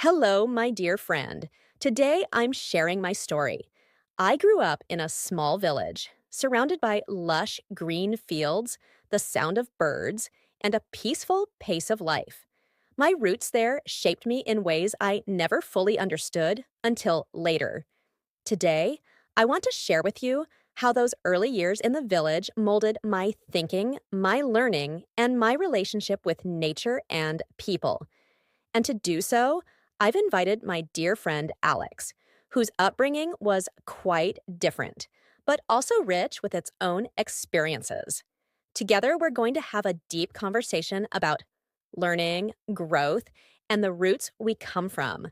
Hello, my dear friend. Today I'm sharing my story. I grew up in a small village, surrounded by lush green fields, the sound of birds, and a peaceful pace of life. My roots there shaped me in ways I never fully understood until later. Today, I want to share with you how those early years in the village molded my thinking, my learning, and my relationship with nature and people. And to do so, I've invited my dear friend Alex, whose upbringing was quite different, but also rich with its own experiences. Together, we're going to have a deep conversation about learning, growth, and the roots we come from.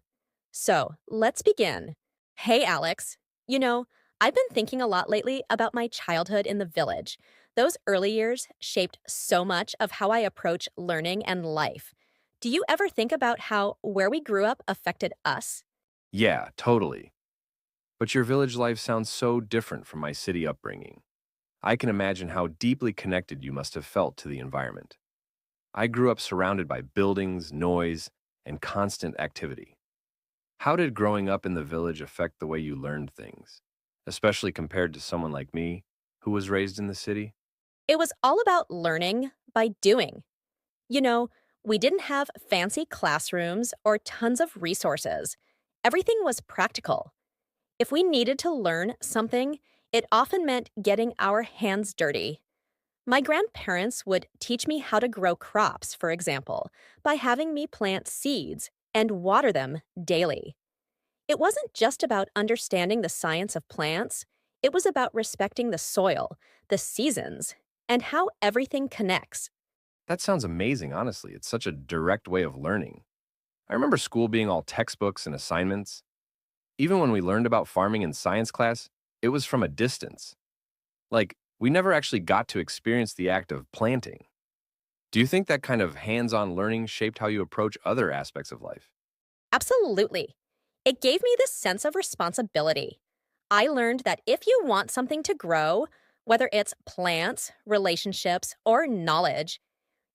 So let's begin. Hey, Alex. You know, I've been thinking a lot lately about my childhood in the village. Those early years shaped so much of how I approach learning and life. Do you ever think about how where we grew up affected us? Yeah, totally. But your village life sounds so different from my city upbringing. I can imagine how deeply connected you must have felt to the environment. I grew up surrounded by buildings, noise, and constant activity. How did growing up in the village affect the way you learned things, especially compared to someone like me who was raised in the city? It was all about learning by doing. You know, we didn't have fancy classrooms or tons of resources. Everything was practical. If we needed to learn something, it often meant getting our hands dirty. My grandparents would teach me how to grow crops, for example, by having me plant seeds and water them daily. It wasn't just about understanding the science of plants, it was about respecting the soil, the seasons, and how everything connects. That sounds amazing, honestly. It's such a direct way of learning. I remember school being all textbooks and assignments. Even when we learned about farming in science class, it was from a distance. Like, we never actually got to experience the act of planting. Do you think that kind of hands on learning shaped how you approach other aspects of life? Absolutely. It gave me this sense of responsibility. I learned that if you want something to grow, whether it's plants, relationships, or knowledge,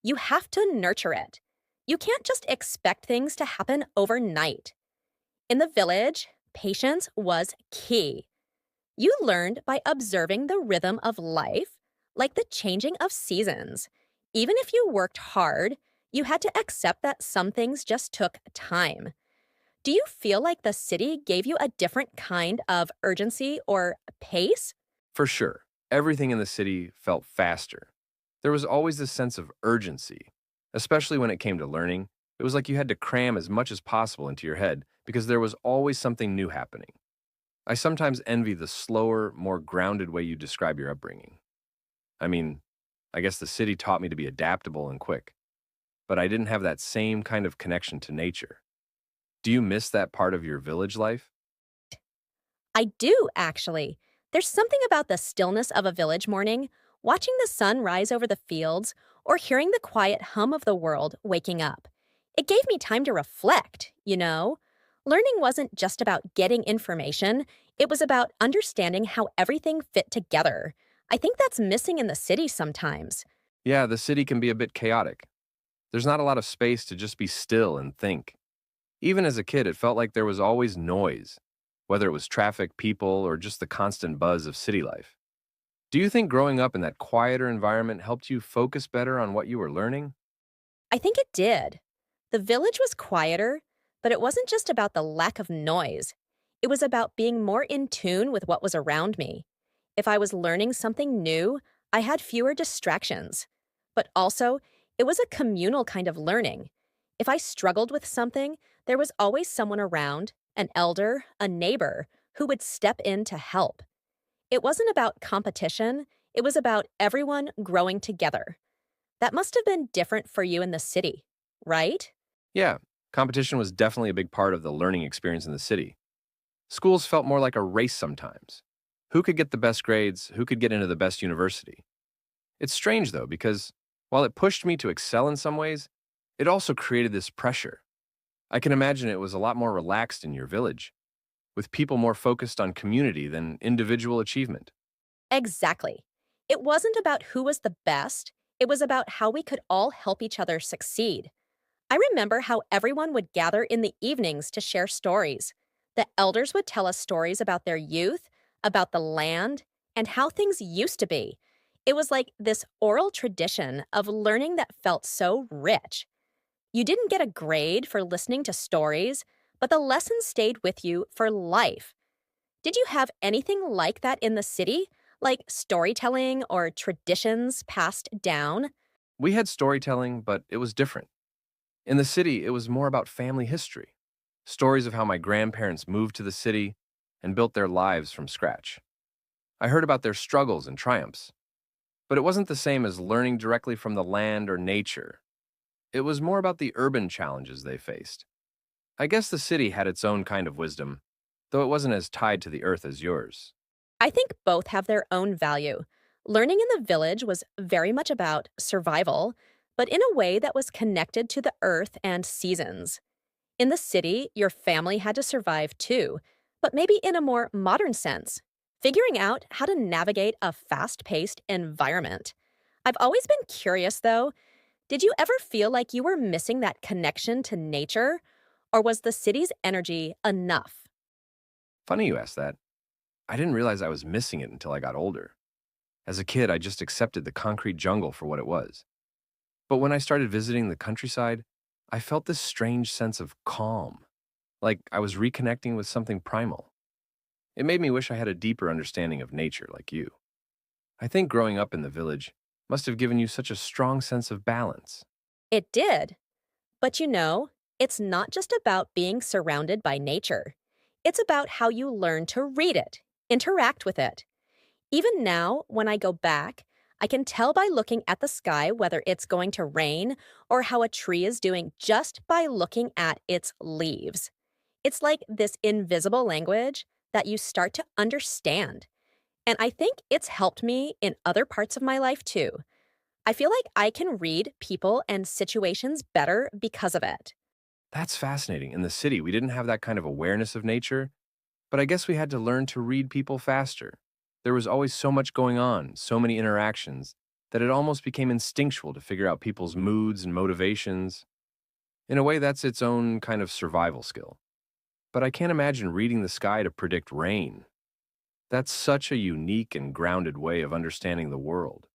you have to nurture it. You can't just expect things to happen overnight. In the village, patience was key. You learned by observing the rhythm of life, like the changing of seasons. Even if you worked hard, you had to accept that some things just took time. Do you feel like the city gave you a different kind of urgency or pace? For sure, everything in the city felt faster. There was always this sense of urgency, especially when it came to learning. It was like you had to cram as much as possible into your head because there was always something new happening. I sometimes envy the slower, more grounded way you describe your upbringing. I mean, I guess the city taught me to be adaptable and quick, but I didn't have that same kind of connection to nature. Do you miss that part of your village life? I do, actually. There's something about the stillness of a village morning, watching the sun rise over the fields, or hearing the quiet hum of the world waking up. It gave me time to reflect, you know? Learning wasn't just about getting information, it was about understanding how everything fit together. I think that's missing in the city sometimes. Yeah, the city can be a bit chaotic. There's not a lot of space to just be still and think. Even as a kid, it felt like there was always noise, whether it was traffic, people, or just the constant buzz of city life. Do you think growing up in that quieter environment helped you focus better on what you were learning? I think it did. The village was quieter, but it wasn't just about the lack of noise. It was about being more in tune with what was around me. If I was learning something new, I had fewer distractions. But also, it was a communal kind of learning. If I struggled with something, there was always someone around, an elder, a neighbor, who would step in to help. It wasn't about competition, it was about everyone growing together. That must have been different for you in the city, right? Yeah, competition was definitely a big part of the learning experience in the city. Schools felt more like a race sometimes. Who could get the best grades? Who could get into the best university? It's strange, though, because while it pushed me to excel in some ways, it also created this pressure. I can imagine it was a lot more relaxed in your village, with people more focused on community than individual achievement. Exactly. It wasn't about who was the best, it was about how we could all help each other succeed. I remember how everyone would gather in the evenings to share stories. The elders would tell us stories about their youth, about the land, and how things used to be. It was like this oral tradition of learning that felt so rich. You didn't get a grade for listening to stories, but the lessons stayed with you for life. Did you have anything like that in the city? Like storytelling or traditions passed down? We had storytelling, but it was different. In the city, it was more about family history. Stories of how my grandparents moved to the city and built their lives from scratch. I heard about their struggles and triumphs, but it wasn't the same as learning directly from the land or nature. It was more about the urban challenges they faced. I guess the city had its own kind of wisdom, though it wasn't as tied to the earth as yours. I think both have their own value. Learning in the village was very much about survival, but in a way that was connected to the earth and seasons. In the city, your family had to survive too, but maybe in a more modern sense, figuring out how to navigate a fast paced environment. I've always been curious though, did you ever feel like you were missing that connection to nature? Or was the city's energy enough? Funny you asked that. I didn't realize I was missing it until I got older. As a kid, I just accepted the concrete jungle for what it was. But when I started visiting the countryside, I felt this strange sense of calm, like I was reconnecting with something primal. It made me wish I had a deeper understanding of nature like you. I think growing up in the village must have given you such a strong sense of balance. It did. But it's not just about being surrounded by nature. It's about how you learn to read it, interact with it. Even now, when I go back, I can tell by looking at the sky whether it's going to rain or how a tree is doing just by looking at its leaves. It's like this invisible language that you start to understand. And I think it's helped me in other parts of my life too. I feel like I can read people and situations better because of it. That's fascinating. In the city, we didn't have that kind of awareness of nature, but I guess we had to learn to read people faster. There was always so much going on, so many interactions, that it almost became instinctual to figure out people's moods and motivations. In a way, that's its own kind of survival skill. But I can't imagine reading the sky to predict rain. That's such a unique and grounded way of understanding the world.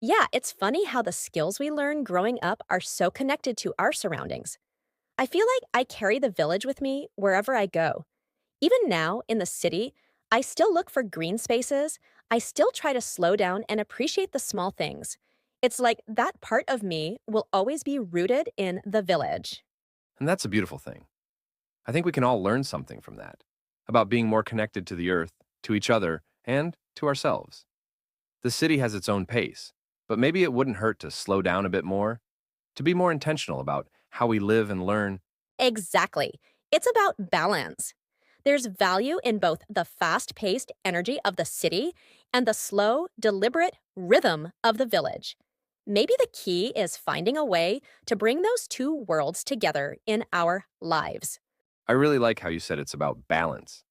Yeah, it's funny how the skills we learn growing up are so connected to our surroundings. I feel like I carry the village with me wherever I go. Even now, in the city, I still look for green spaces. I still try to slow down and appreciate the small things. It's like that part of me will always be rooted in the village. And that's a beautiful thing. I think we can all learn something from that about being more connected to the earth, to each other, and to ourselves. The city has its own pace, but maybe it wouldn't hurt to slow down a bit more, to be more intentional about how we live and learn. Exactly. It's about balance. There's value in both the fast paced energy of the city and the slow, deliberate rhythm of the village. Maybe the key is finding a way to bring those two worlds together in our lives. I really like how you said it's about balance.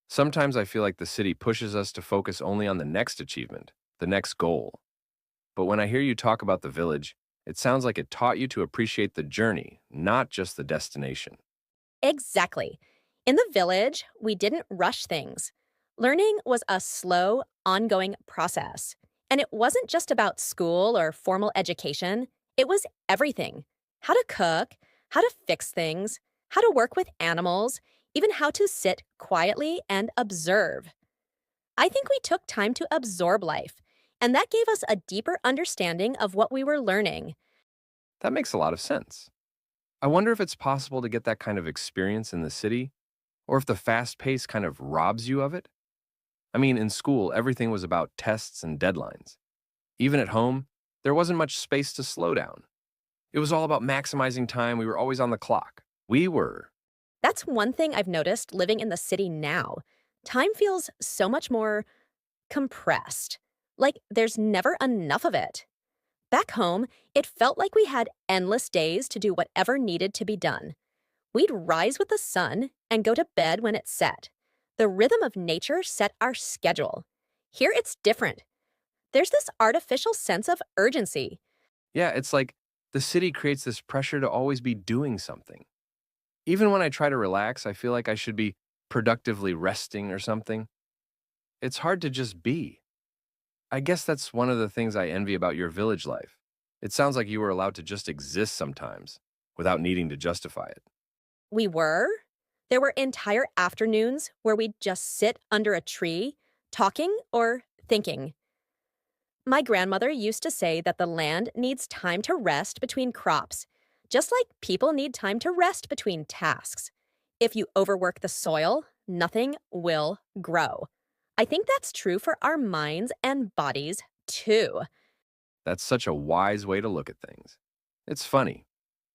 Sometimes I feel like the city pushes us to focus only on the next achievement, the next goal. But when I hear you talk about the village, it sounds like it taught you to appreciate the journey, not just the destination. Exactly. In the village, we didn't rush things. Learning was a slow, ongoing process. And it wasn't just about school or formal education, it was everything: how to cook, how to fix things, how to work with animals, even how to sit quietly and observe. I think we took time to absorb life, and that gave us a deeper understanding of what we were learning. That makes a lot of sense. I wonder if it's possible to get that kind of experience in the city, or if the fast pace kind of robs you of it. I mean, in school, everything was about tests and deadlines. Even at home, there wasn't much space to slow down. It was all about maximizing time. We were always on the clock. We were. That's one thing I've noticed living in the city now. Time feels so much more compressed. Like there's never enough of it. Back home, it felt like we had endless days to do whatever needed to be done. We'd rise with the sun and go to bed when it set. The rhythm of nature set our schedule. Here it's different. There's this artificial sense of urgency. Yeah, it's like The city creates this pressure to always be doing something. Even when I try to relax, I feel like I should be productively resting or something. It's hard to just be. I guess that's one of the things I envy about your village life. It sounds like you were allowed to just exist sometimes without needing to justify it. We were. There were entire afternoons where we'd just sit under a tree, talking or thinking. My grandmother used to say that the land needs time to rest between crops, just like people need time to rest between tasks. If you overwork the soil, nothing will grow. I think that's true for our minds and bodies too. That's such a wise way to look at things. It's funny.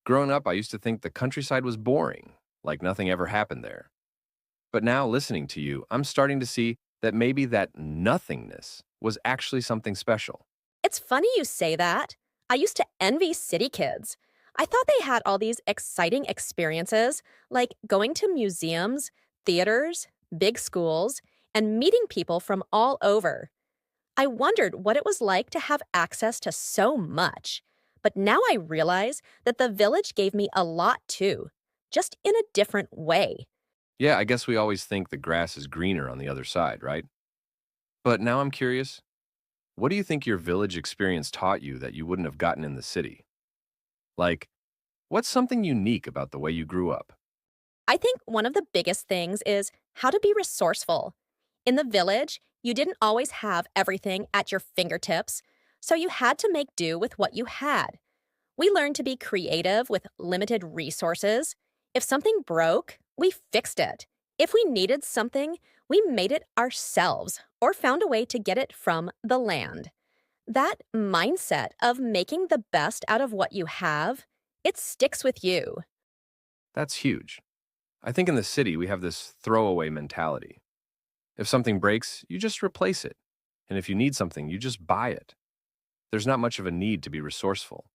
Growing up, I used to think the countryside was boring, like nothing ever happened there. But now, listening to you, I'm starting to see that maybe that nothingness was actually something special. It's funny you say that. I used to envy city kids. I thought they had all these exciting experiences, like going to museums, theaters, big schools, and meeting people from all over. I wondered what it was like to have access to so much. But now I realize that the village gave me a lot too, just in a different way. Yeah, I guess we always think the grass is greener on the other side, right? But now I'm curious, what do you think your village experience taught you that you wouldn't have gotten in the city? Like, what's something unique about the way you grew up? I think one of the biggest things is how to be resourceful. In the village, you didn't always have everything at your fingertips, so you had to make do with what you had. We learned to be creative with limited resources. If something broke, we fixed it. If we needed something, we made it ourselves or found a way to get it from the land. That mindset of making the best out of what you have, it sticks with you. That's huge. I think in the city, we have this throwaway mentality. If something breaks, you just replace it. And if you need something, you just buy it. There's not much of a need to be resourceful.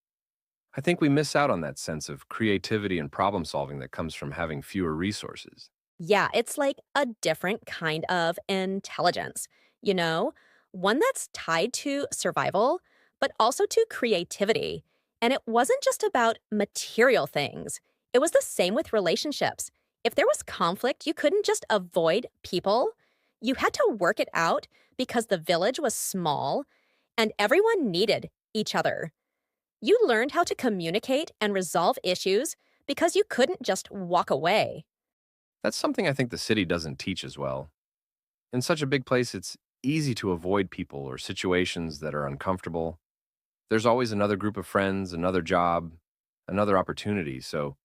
I think we miss out on that sense of creativity and problem solving that comes from having fewer resources. Yeah, it's like a different kind of intelligence, you know? One that's tied to survival, but also to creativity. And it wasn't just about material things, it was the same with relationships. If there was conflict, you couldn't just avoid people. You had to work it out because the village was small and everyone needed each other. You learned how to communicate and resolve issues because you couldn't just walk away. That's something I think the city doesn't teach as well. In such a big place, it's easy to avoid people or situations that are uncomfortable. There's always another group of friends, another job, another opportunity, so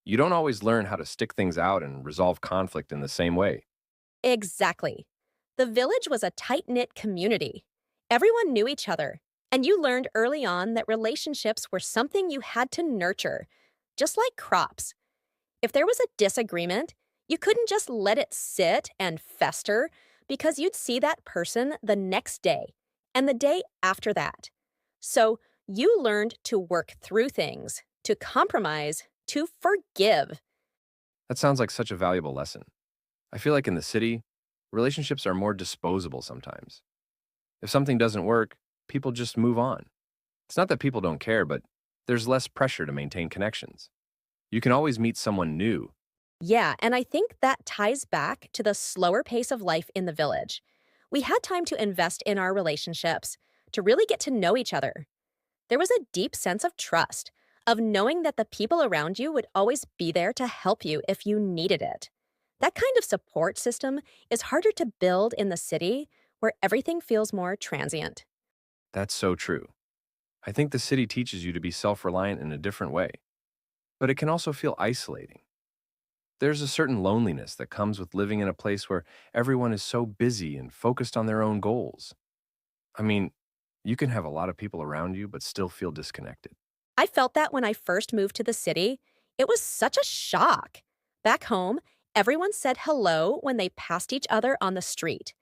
you don't always learn how to stick things out and resolve conflict in the same way. Exactly. The village was a tight knit community. Everyone knew each other, and you learned early on that relationships were something you had to nurture, just like crops. If there was a disagreement, you couldn't just let it sit and fester because you'd see that person the next day and the day after that. So you learned to work through things, to compromise, to forgive. That sounds like such a valuable lesson. I feel like in the city, relationships are more disposable sometimes. If something doesn't work, people just move on. It's not that people don't care, but there's less pressure to maintain connections. You can always meet someone new. Yeah, and I think that ties back to the slower pace of life in the village. We had time to invest in our relationships, to really get to know each other. There was a deep sense of trust, of knowing that the people around you would always be there to help you if you needed it. That kind of support system is harder to build in the city where everything feels more transient. That's so true. I think the city teaches you to be self reliant in a different way, but it can also feel isolating. There's a certain loneliness that comes with living in a place where everyone is so busy and focused on their own goals. I mean, you can have a lot of people around you, but still feel disconnected. I felt that when I first moved to the city. It was such a shock. Back home, everyone said hello when they passed each other on the street.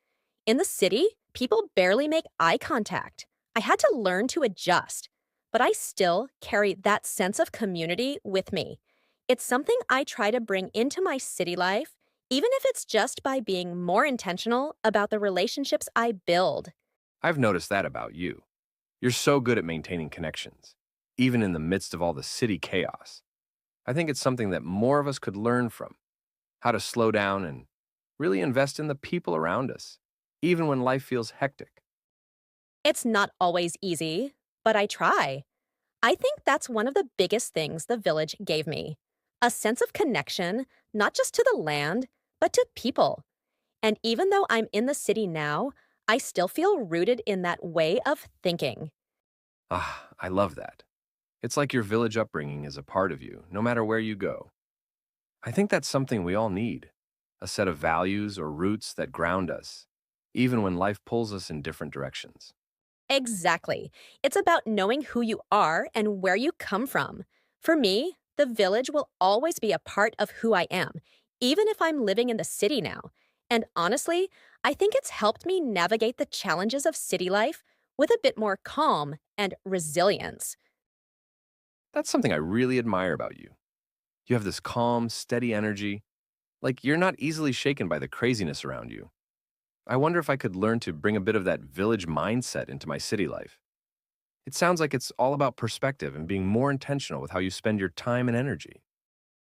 In the city, people barely make eye contact. I had to learn to adjust, but I still carry that sense of community with me. It's something I try to bring into my city life, even if it's just by being more intentional about the relationships I build. I've noticed that about you. You're so good at maintaining connections, even in the midst of all the city chaos. I think it's something that more of us could learn from, how to slow down and really invest in the people around us, even when life feels hectic. It's not always easy, but I try. I think that's one of the biggest things the village gave me, a sense of connection, not just to the land, but to people. And even though I'm in the city now, I still feel rooted in that way of thinking. Ah, I love that. It's like your village upbringing is a part of you, no matter where you go. I think that's something we all need, a set of values or roots that ground us, even when life pulls us in different directions. Exactly. It's about knowing who you are and where you come from. For me, the village will always be a part of who I am, even if I'm living in the city now. And honestly, I think it's helped me navigate the challenges of city life with a bit more calm and resilience. That's something I really admire about you. You have this calm, steady energy, like you're not easily shaken by the craziness around you. I wonder if I could learn to bring a bit of that village mindset into my city life. It sounds like it's all about perspective and being more intentional with how you spend your time and energy.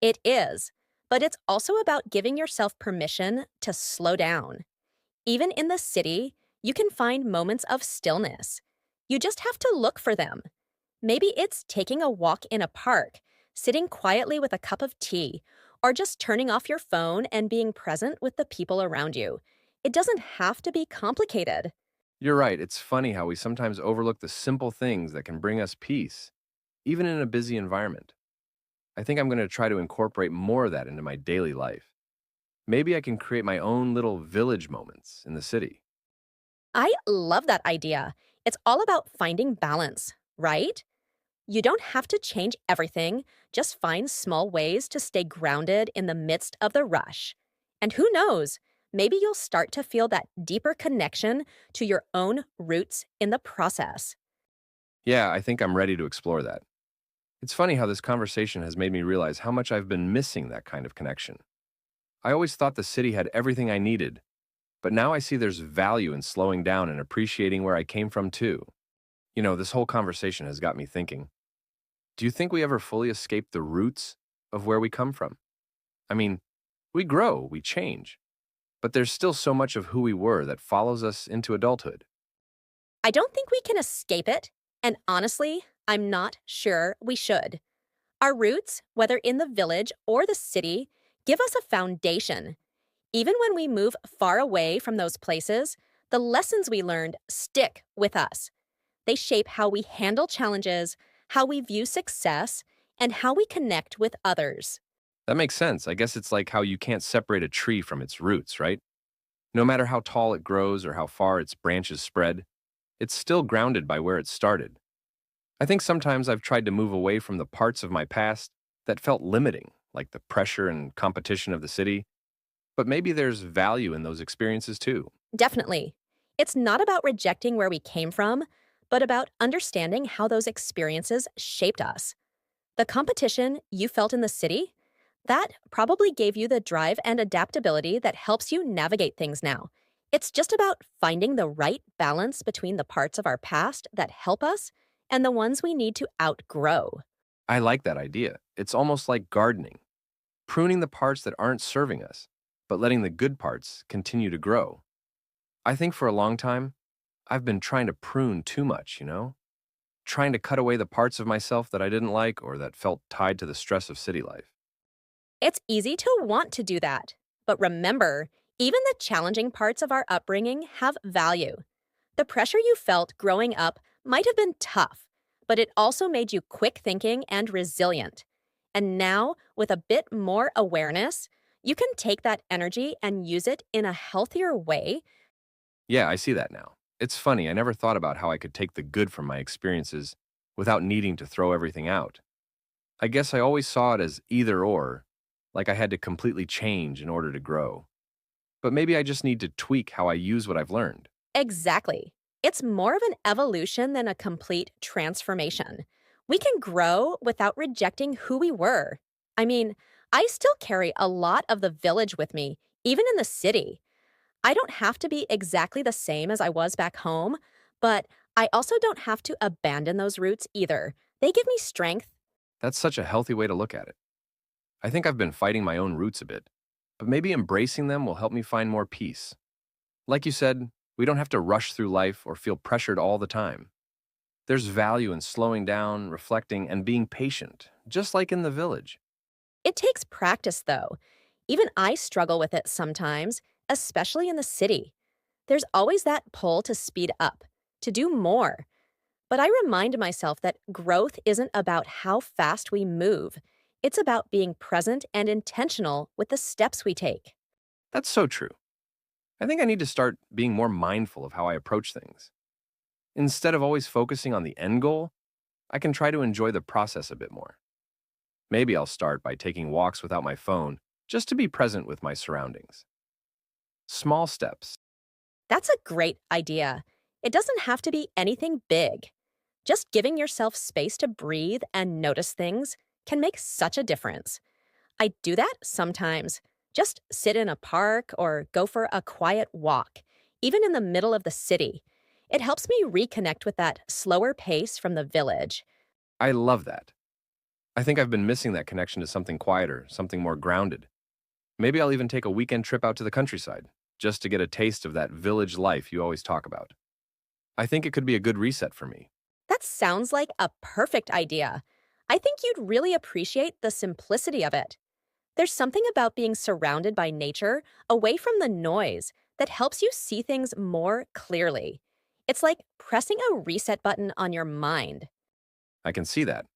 It is, but it's also about giving yourself permission to slow down. Even in the city, you can find moments of stillness. You just have to look for them. Maybe it's taking a walk in a park, sitting quietly with a cup of tea, or just turning off your phone and being present with the people around you. It doesn't have to be complicated. You're right, it's funny how we sometimes overlook the simple things that can bring us peace, even in a busy environment. I think I'm going to try to incorporate more of that into my daily life. Maybe I can create my own little village moments in the city. I love that idea. It's all about finding balance, right? You don't have to change everything, just find small ways to stay grounded in the midst of the rush. And who knows, maybe you'll start to feel that deeper connection to your own roots in the process. Yeah, I think I'm ready to explore that. It's funny how this conversation has made me realize how much I've been missing that kind of connection. I always thought the city had everything I needed, but now I see there's value in slowing down and appreciating where I came from too. This whole conversation has got me thinking. Do you think we ever fully escape the roots of where we come from? I mean, we grow, we change, but there's still so much of who we were that follows us into adulthood. I don't think we can escape it, and honestly, I'm not sure we should. Our roots, whether in the village or the city, give us a foundation. Even when we move far away from those places, the lessons we learned stick with us. They shape how we handle challenges, how we view success, and how we connect with others. That makes sense. I guess it's like how you can't separate a tree from its roots, right? No matter how tall it grows or how far its branches spread, it's still grounded by where it started. I think sometimes I've tried to move away from the parts of my past that felt limiting, like the pressure and competition of the city, but maybe there's value in those experiences too. Definitely. It's not about rejecting where we came from, but about understanding how those experiences shaped us. The competition you felt in the city, that probably gave you the drive and adaptability that helps you navigate things now. It's just about finding the right balance between the parts of our past that help us and the ones we need to outgrow. I like that idea. It's almost like gardening, pruning the parts that aren't serving us, but letting the good parts continue to grow. I think for a long time, I've been trying to prune too much, trying to cut away the parts of myself that I didn't like or that felt tied to the stress of city life. It's easy to want to do that. But remember, even the challenging parts of our upbringing have value. The pressure you felt growing up might have been tough, but it also made you quick thinking and resilient. And now, with a bit more awareness, you can take that energy and use it in a healthier way. Yeah, I see that now. It's funny, I never thought about how I could take the good from my experiences without needing to throw everything out. I guess I always saw it as either or, like I had to completely change in order to grow. But maybe I just need to tweak how I use what I've learned. Exactly. It's more of an evolution than a complete transformation. We can grow without rejecting who we were. I mean, I still carry a lot of the village with me, even in the city. I don't have to be exactly the same as I was back home, but I also don't have to abandon those roots either. They give me strength. That's such a healthy way to look at it. I think I've been fighting my own roots a bit, but maybe embracing them will help me find more peace. Like you said, we don't have to rush through life or feel pressured all the time. There's value in slowing down, reflecting, and being patient, just like in the village. It takes practice, though. Even I struggle with it sometimes, especially in the city. There's always that pull to speed up, to do more. But I remind myself that growth isn't about how fast we move. It's about being present and intentional with the steps we take. That's so true. I think I need to start being more mindful of how I approach things. Instead of always focusing on the end goal, I can try to enjoy the process a bit more. Maybe I'll start by taking walks without my phone, just to be present with my surroundings. Small steps. That's a great idea. It doesn't have to be anything big. Just giving yourself space to breathe and notice things can make such a difference. I do that sometimes. Just sit in a park or go for a quiet walk, even in the middle of the city. It helps me reconnect with that slower pace from the village. I love that. I think I've been missing that connection to something quieter, something more grounded. Maybe I'll even take a weekend trip out to the countryside, just to get a taste of that village life you always talk about. I think it could be a good reset for me. That sounds like a perfect idea. I think you'd really appreciate the simplicity of it. There's something about being surrounded by nature, away from the noise, that helps you see things more clearly. It's like pressing a reset button on your mind. I can see that.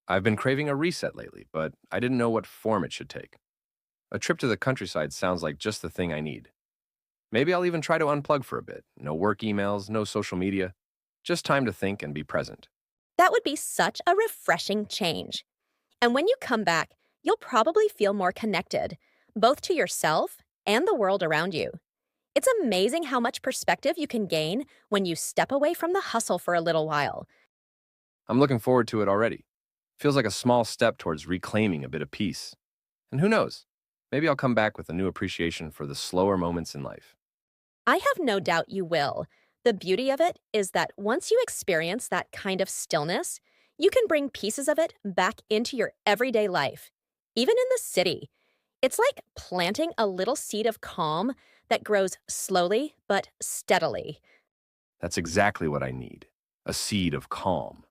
I've been craving a reset lately, but I didn't know what form it should take. A trip to the countryside sounds like just the thing I need. Maybe I'll even try to unplug for a bit. No work emails, no social media. Just time to think and be present. That would be such a refreshing change. And when you come back, you'll probably feel more connected, both to yourself and the world around you. It's amazing how much perspective you can gain when you step away from the hustle for a little while. I'm looking forward to it already. Feels like a small step towards reclaiming a bit of peace. And who knows? Maybe I'll come back with a new appreciation for the slower moments in life. I have no doubt you will. The beauty of it is that once you experience that kind of stillness, you can bring pieces of it back into your everyday life, even in the city. It's like planting a little seed of calm that grows slowly but steadily. That's exactly what I need. A seed of calm.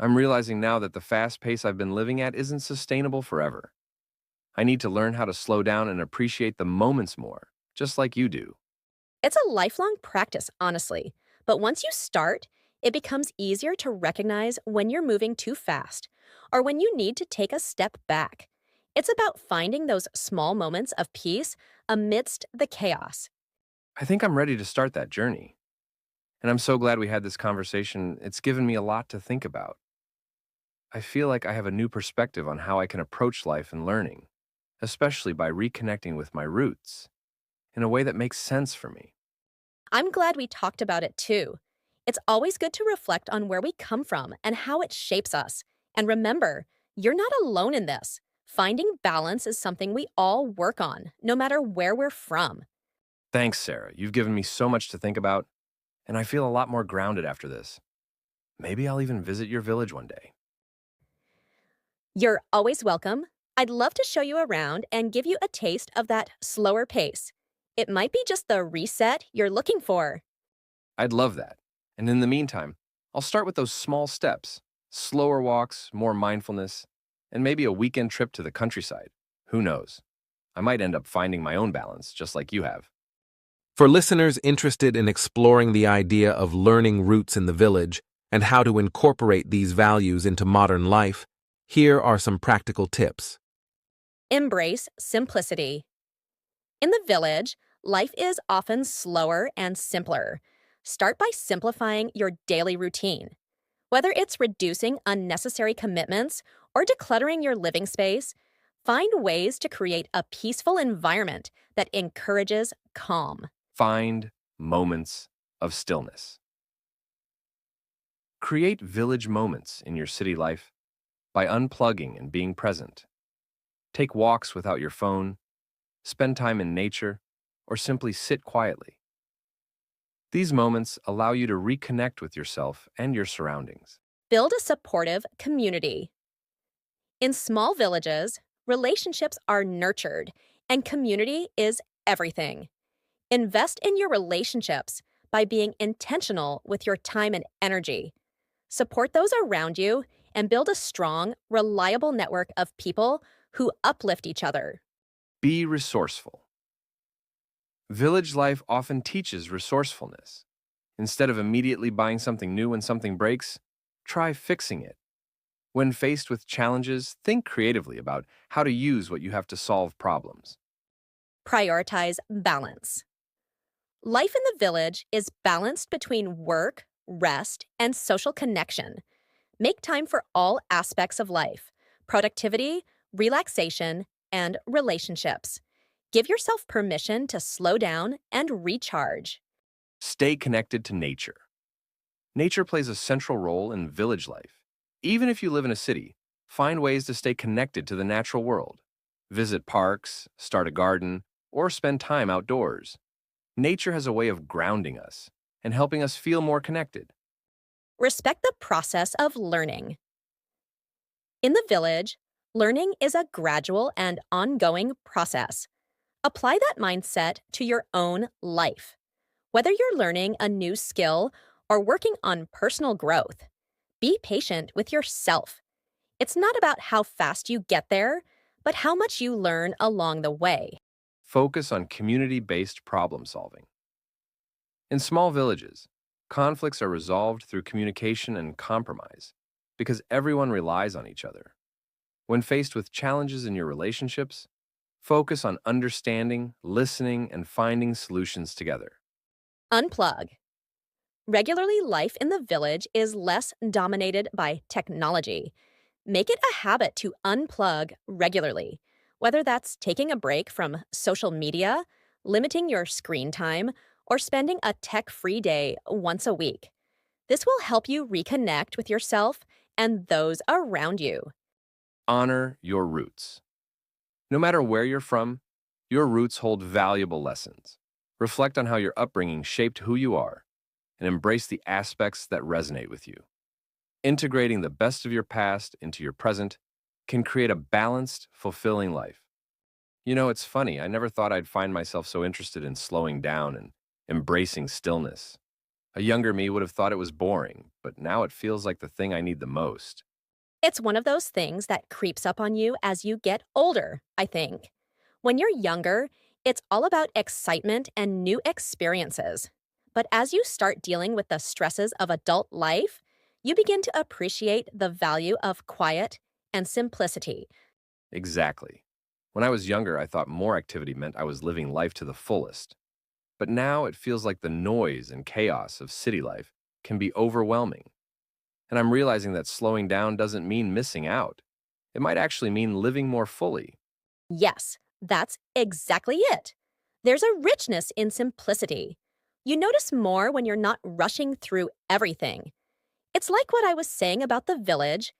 I'm realizing now that the fast pace I've been living at isn't sustainable forever. I need to learn how to slow down and appreciate the moments more, just like you do. It's a lifelong practice, honestly. But once you start, it becomes easier to recognize when you're moving too fast or when you need to take a step back. It's about finding those small moments of peace amidst the chaos. I think I'm ready to start that journey. And I'm so glad we had this conversation. It's given me a lot to think about. I feel like I have a new perspective on how I can approach life and learning, especially by reconnecting with my roots in a way that makes sense for me. I'm glad we talked about it too. It's always good to reflect on where we come from and how it shapes us. And remember, you're not alone in this. Finding balance is something we all work on, no matter where we're from. Thanks, Sarah. You've given me so much to think about, and I feel a lot more grounded after this. Maybe I'll even visit your village one day. You're always welcome. I'd love to show you around and give you a taste of that slower pace. It might be just the reset you're looking for. I'd love that. And in the meantime, I'll start with those small steps, slower walks, more mindfulness, and maybe a weekend trip to the countryside. Who knows? I might end up finding my own balance, just like you have. For listeners interested in exploring the idea of learning roots in the village and how to incorporate these values into modern life, here are some practical tips. Embrace simplicity. In the village, life is often slower and simpler. Start by simplifying your daily routine. Whether it's reducing unnecessary commitments or decluttering your living space, find ways to create a peaceful environment that encourages calm. Find moments of stillness. Create village moments in your city life by unplugging and being present. Take walks without your phone, spend time in nature, or simply sit quietly. These moments allow you to reconnect with yourself and your surroundings. Build a supportive community. In small villages, relationships are nurtured and community is everything. Invest in your relationships by being intentional with your time and energy. Support those around you and build a strong, reliable network of people who uplift each other. Be resourceful. Village life often teaches resourcefulness. Instead of immediately buying something new when something breaks, try fixing it. When faced with challenges, think creatively about how to use what you have to solve problems. Prioritize balance. Life in the village is balanced between work, rest, and social connection. Make time for all aspects of life: productivity, relaxation, and relationships. Give yourself permission to slow down and recharge. Stay connected to nature. Nature plays a central role in village life. Even if you live in a city, find ways to stay connected to the natural world. Visit parks, start a garden, or spend time outdoors. Nature has a way of grounding us and helping us feel more connected. Respect the process of learning. In the village, learning is a gradual and ongoing process. Apply that mindset to your own life. Whether you're learning a new skill or working on personal growth, be patient with yourself. It's not about how fast you get there, but how much you learn along the way. Focus on community-based problem solving. In small villages, conflicts are resolved through communication and compromise because everyone relies on each other. When faced with challenges in your relationships, focus on understanding, listening, and finding solutions together. Unplug. Regularly, life in the village is less dominated by technology. Make it a habit to unplug regularly, whether that's taking a break from social media, limiting your screen time, or spending a tech free day once a week. This will help you reconnect with yourself and those around you. Honor your roots. No matter where you're from, your roots hold valuable lessons. Reflect on how your upbringing shaped who you are and embrace the aspects that resonate with you. Integrating the best of your past into your present can create a balanced, fulfilling life. You know, it's funny, I never thought I'd find myself so interested in slowing down and embracing stillness. A younger me would have thought it was boring, but now it feels like the thing I need the most. It's one of those things that creeps up on you as you get older, I think. When you're younger, it's all about excitement and new experiences. But as you start dealing with the stresses of adult life, you begin to appreciate the value of quiet and simplicity. Exactly. When I was younger, I thought more activity meant I was living life to the fullest. But now it feels like the noise and chaos of city life can be overwhelming. And I'm realizing that slowing down doesn't mean missing out. It might actually mean living more fully. Yes, that's exactly it. There's a richness in simplicity. You notice more when you're not rushing through everything. It's like what I was saying about the village.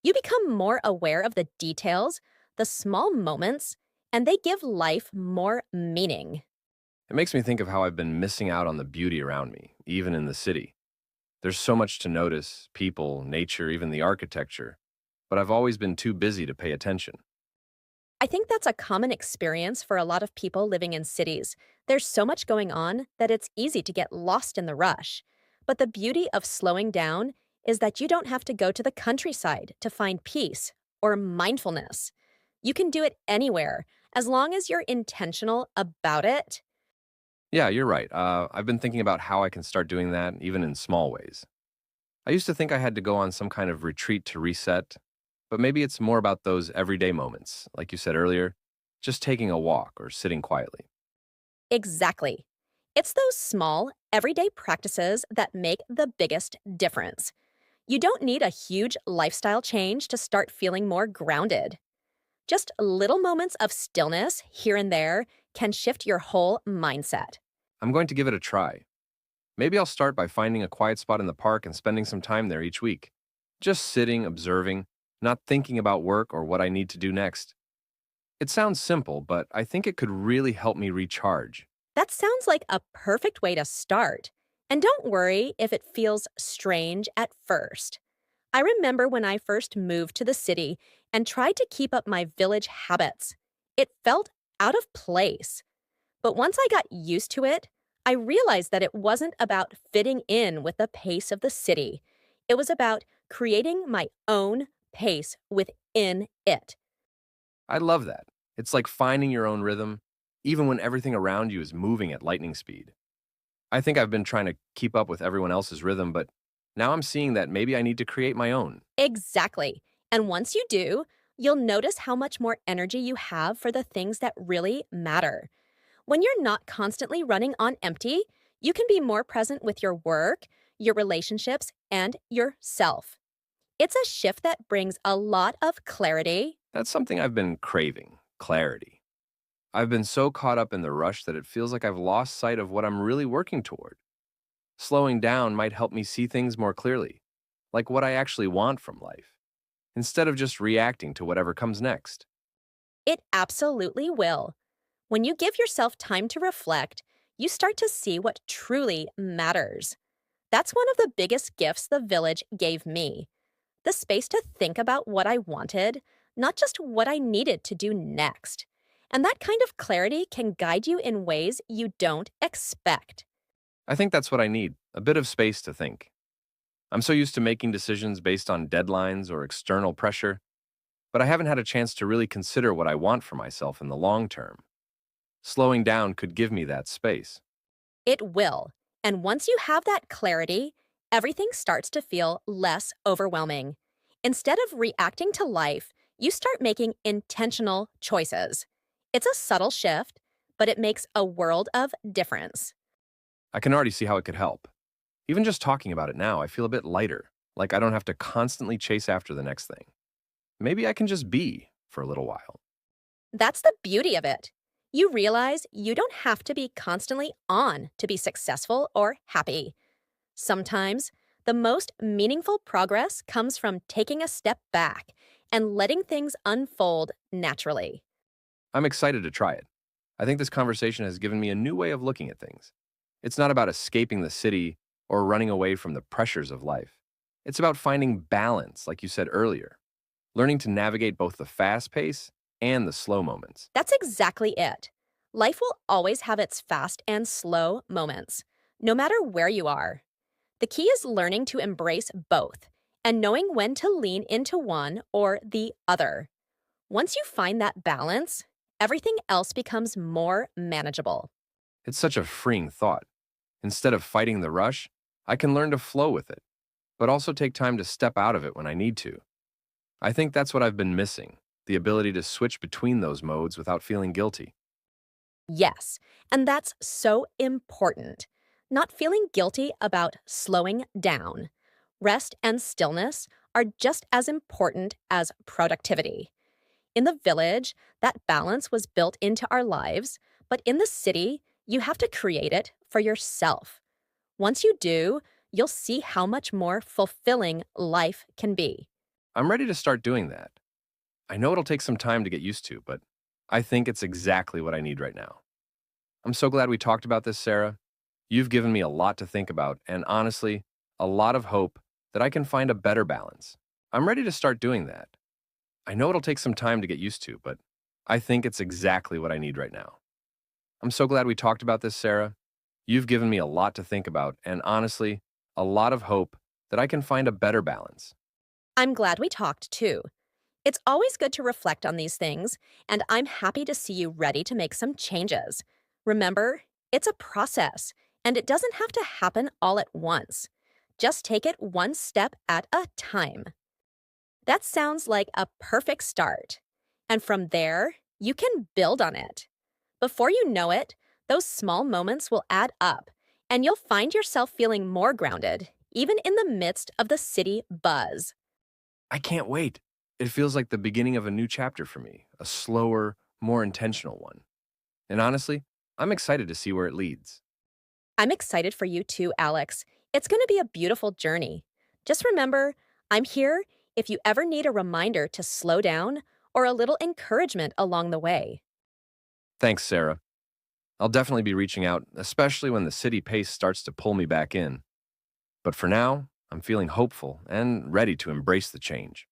You become more aware of the details, the small moments, and they give life more meaning. It makes me think of how I've been missing out on the beauty around me, even in the city. There's so much to notice: people, nature, even the architecture. But I've always been too busy to pay attention. I think that's a common experience for a lot of people living in cities. There's so much going on that it's easy to get lost in the rush. But the beauty of slowing down is that you don't have to go to the countryside to find peace or mindfulness. You can do it anywhere as long as you're intentional about it. Yeah, you're right. I've been thinking about how I can start doing that, even in small ways. I used to think I had to go on some kind of retreat to reset, but maybe it's more about those everyday moments, like you said earlier, just taking a walk or sitting quietly. Exactly. It's those small, everyday practices that make the biggest difference. You don't need a huge lifestyle change to start feeling more grounded. Just little moments of stillness here and there can shift your whole mindset. I'm going to give it a try. Maybe I'll start by finding a quiet spot in the park and spending some time there each week. Just sitting, observing, not thinking about work or what I need to do next. It sounds simple, but I think it could really help me recharge. That sounds like a perfect way to start. And don't worry if it feels strange at first. I remember when I first moved to the city and tried to keep up my village habits. It felt out of place. But once I got used to it, I realized that it wasn't about fitting in with the pace of the city. It was about creating my own pace within it. I love that. It's like finding your own rhythm, even when everything around you is moving at lightning speed. I think I've been trying to keep up with everyone else's rhythm, but now I'm seeing that maybe I need to create my own. Exactly. And once you do, you'll notice how much more energy you have for the things that really matter. When you're not constantly running on empty, you can be more present with your work, your relationships, and yourself. It's a shift that brings a lot of clarity. That's something I've been craving clarity. I've been so caught up in the rush that it feels like I've lost sight of what I'm really working toward. Slowing down might help me see things more clearly, like what I actually want from life, instead of just reacting to whatever comes next. It absolutely will. When you give yourself time to reflect, you start to see what truly matters. That's one of the biggest gifts the village gave me, the space to think about what I wanted, not just what I needed to do next. And that kind of clarity can guide you in ways you don't expect. I think that's what I need, a bit of space to think. I'm so used to making decisions based on deadlines or external pressure, but I haven't had a chance to really consider what I want for myself in the long term. Slowing down could give me that space. It will. And once you have that clarity, everything starts to feel less overwhelming. Instead of reacting to life, you start making intentional choices. It's a subtle shift, but it makes a world of difference. I can already see how it could help. Even just talking about it now, I feel a bit lighter, like I don't have to constantly chase after the next thing. Maybe I can just be for a little while. That's the beauty of it. You realize you don't have to be constantly on to be successful or happy. Sometimes, the most meaningful progress comes from taking a step back and letting things unfold naturally. I'm excited to try it. I think this conversation has given me a new way of looking at things. It's not about escaping the city or running away from the pressures of life. It's about finding balance, like you said earlier, learning to navigate both the fast pace and the slow moments. That's exactly it. Life will always have its fast and slow moments, no matter where you are. The key is learning to embrace both and knowing when to lean into one or the other. Once you find that balance, everything else becomes more manageable. It's such a freeing thought. Instead of fighting the rush, I can learn to flow with it, but also take time to step out of it when I need to. I think that's what I've been missing, the ability to switch between those modes without feeling guilty. Yes, and that's so important. Not feeling guilty about slowing down. Rest and stillness are just as important as productivity. In the village, that balance was built into our lives, but in the city, you have to create it for yourself. Once you do, you'll see how much more fulfilling life can be. I'm ready to start doing that. I know it'll take some time to get used to, but I think it's exactly what I need right now. I'm so glad we talked about this, Sarah. You've given me a lot to think about, and honestly, a lot of hope that I can find a better balance. I'm ready to start doing that. I know it'll take some time to get used to, but I think it's exactly what I need right now. I'm so glad we talked about this, Sarah. You've given me a lot to think about, and honestly, a lot of hope that I can find a better balance. I'm glad we talked too. It's always good to reflect on these things, and I'm happy to see you ready to make some changes. Remember, it's a process, and it doesn't have to happen all at once. Just take it one step at a time. That sounds like a perfect start. And from there, you can build on it. Before you know it, those small moments will add up, and you'll find yourself feeling more grounded, even in the midst of the city buzz. I can't wait. It feels like the beginning of a new chapter for me, a slower, more intentional one. And honestly, I'm excited to see where it leads. I'm excited for you too, Alex. It's going to be a beautiful journey. Just remember, I'm here if you ever need a reminder to slow down or a little encouragement along the way. Thanks, Sarah. I'll definitely be reaching out, especially when the city pace starts to pull me back in. But for now, I'm feeling hopeful and ready to embrace the change.